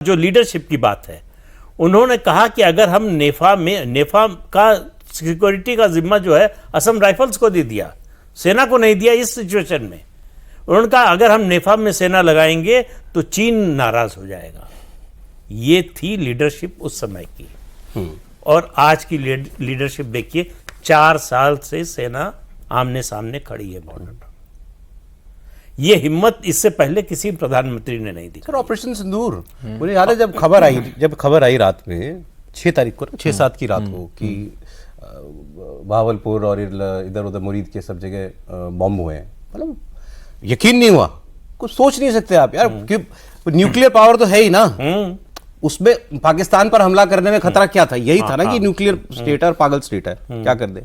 जो लीडरशिप की बात है, उन्होंने कहा कि अगर हम नेफा का सिक्योरिटी का जिम्मा जो है असम राइफल्स को दे दिया, सेना को नहीं दिया इस सिचुएशन में। उन्होंने कहा अगर हम नेफा में सेना लगाएंगे तो चीन नाराज हो जाएगा। ये थी लीडरशिप उस समय की। और आज की लीडरशिप देखिए, 4 साल से सेना आमने सामने खड़ी है बॉर्डर पर। ये हिम्मत इससे पहले किसी प्रधानमंत्री ने नहीं दी। सर, ऑपरेशन सिंदूर मुझे याद है जब खबर आई रात में 6 तारीख को, 6-7 की रात को कि भावलपुर और इधर उधर मुरीद के सब जगह बॉम्ब हुए हैं, मतलब यकीन नहीं हुआ। कुछ सोच नहीं सकते आप यार कि न्यूक्लियर पावर तो है ही ना, उसमें पाकिस्तान पर हमला करने में खतरा क्या था? यही था ना कि न्यूक्लियर स्टेट है और पागल स्टेट है, क्या कर दे।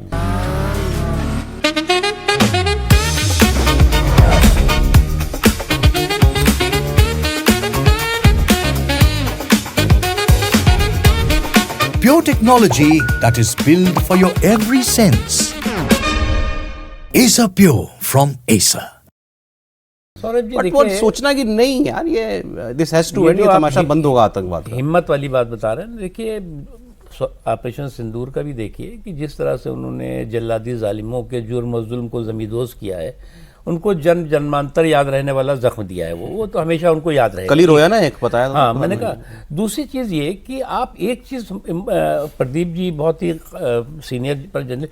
Pure technology that is built for your every sense. Acer Pure from Acer. But वो सोचना कि नहीं यार, ये दिस हैज टू एंड, ये तमाशा बंद होगा आतंकवाद का। हिम्मत वाली बात बता रहे हैं। देखिए, ऑपरेशन सिंदूर का भी देखिए कि जिस तरह से उन्होंने जल्लादी जालिमों के जुर्म और जुल्म को जमींदोज किया है, उनको जन्मांतर याद रहने वाला जख्म दिया है। वो तो हमेशा उनको याद रहेगा। कल ही रोया ना एक, बताया। हाँ, मैंने कहा। दूसरी चीज़ ये कि आप एक चीज़, प्रदीप जी बहुत ही सीनियर पर जनरल,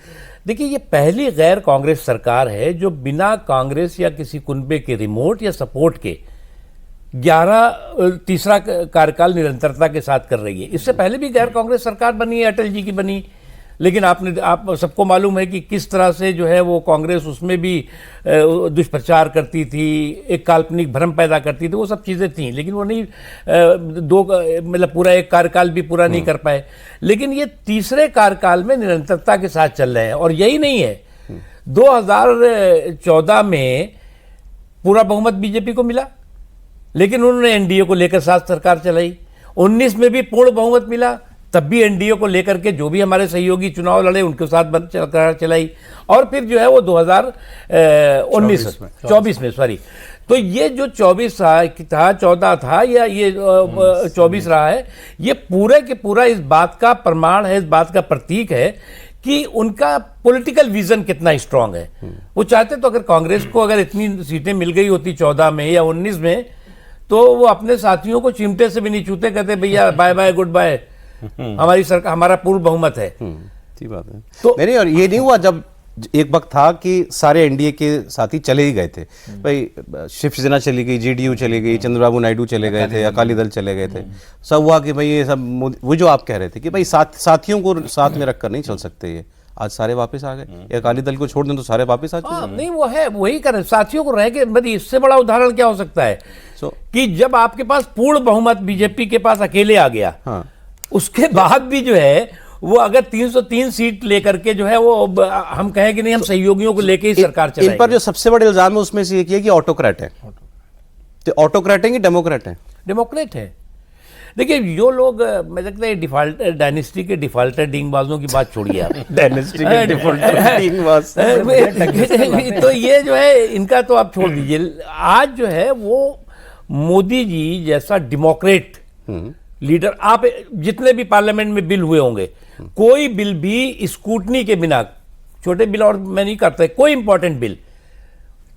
देखिए ये पहली गैर कांग्रेस सरकार है जो बिना कांग्रेस या किसी कुनबे के रिमोट या सपोर्ट के तीसरा कार्यकाल निरंतरता के साथ कर रही है। इससे पहले भी गैर कांग्रेस सरकार बनी है, अटल जी की बनी, लेकिन आप सबको मालूम है कि किस तरह से जो है वो कांग्रेस उसमें भी दुष्प्रचार करती थी, एक काल्पनिक भ्रम पैदा करती थी, वो सब चीज़ें थीं, लेकिन वो नहीं मतलब पूरा एक कार्यकाल भी पूरा नहीं कर पाए। लेकिन ये तीसरे कार्यकाल में निरंतरता के साथ चल रहे हैं। और यही नहीं है, 2014 में पूरा बहुमत बीजेपी को मिला, लेकिन उन्होंने एनडीए को लेकर साथ सरकार चलाई। 19 में भी पूर्ण बहुमत मिला, तब भी एनडीए को लेकर के जो भी हमारे सहयोगी चुनाव लड़े उनके साथ सरकार चलाई। और फिर जो है वो 2024 में सॉरी, तो ये जो 24 था, 14 था, या ये 24 रहा है, ये पूरे के पूरा इस बात का प्रमाण है, इस बात का प्रतीक है कि उनका पॉलिटिकल विजन कितना स्ट्रांग है। वो चाहते तो अगर कांग्रेस को अगर इतनी सीटें मिल गई होती 14 में या 19 में, तो वो अपने साथियों को चिमटे से भी नहीं छूते, कहते भैया बाय बाय गुड बाय, हमारी सरकार, हमारा पूर्ण बहुमत है। ठीक बात है। तो नहीं, और ये नहीं हुआ जब एक वक्त था कि सारे एनडीए के साथी चले ही गए थे, भाई शिवसेना चली गई, जेडीयू चली गई, चंद्रबाबू नायडू चले गए थे, अकाली दल चले गए थे, सब हुआ कि भाई ये सब, वो जो आप कह रहे थे कि भाई साथियों को साथ में रखकर नहीं चल सकते, ये आज सारे वापस आ गए। अकाली दल को छोड़ दें तो सारे वापस आ चुके। नहीं, वो है, वही कर साथियों को रह के, मतलब इससे बड़ा उदाहरण क्या हो सकता है कि जब आपके पास पूर्ण बहुमत बीजेपी के पास अकेले आ गया, उसके बाद भी जो है वो अगर 303 सीट लेकर के जो है वो हम कहें कि नहीं, हम सहयोगियों को लेके ही सरकार चलाएंगे। इन पर जो सबसे बड़े इल्जाम है उसमें से ये कि ऑटोक्रेट है। तो ऑटोक्रेट है कि डेमोक्रेट है? डेमोक्रेट है। देखिए, जो लोग, मैं लगता है डिफॉल्ट डायनेस्टी के डिफॉल्टर डींगबाजों की बात छोड़िए आप। डायनेस्टी के डिफॉल्टर डींगबाज तो ये जो है इनका तो आप छोड़ दीजिए। आज जो है वो मोदी जी जैसा डेमोक्रेट लीडर, आप जितने भी पार्लियामेंट में बिल हुए होंगे, कोई बिल भी स्क्रूटनी के बिना, छोटे बिल और मैं नहीं करता, कोई इंपॉर्टेंट बिल,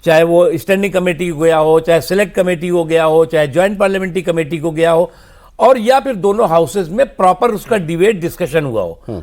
चाहे वो स्टैंडिंग कमेटी को गया हो, चाहे सिलेक्ट कमेटी को गया हो, चाहे ज्वाइंट पार्लियामेंट्री कमेटी को गया हो, और या फिर दोनों हाउसेज में प्रॉपर उसका डिबेट डिस्कशन हुआ हो,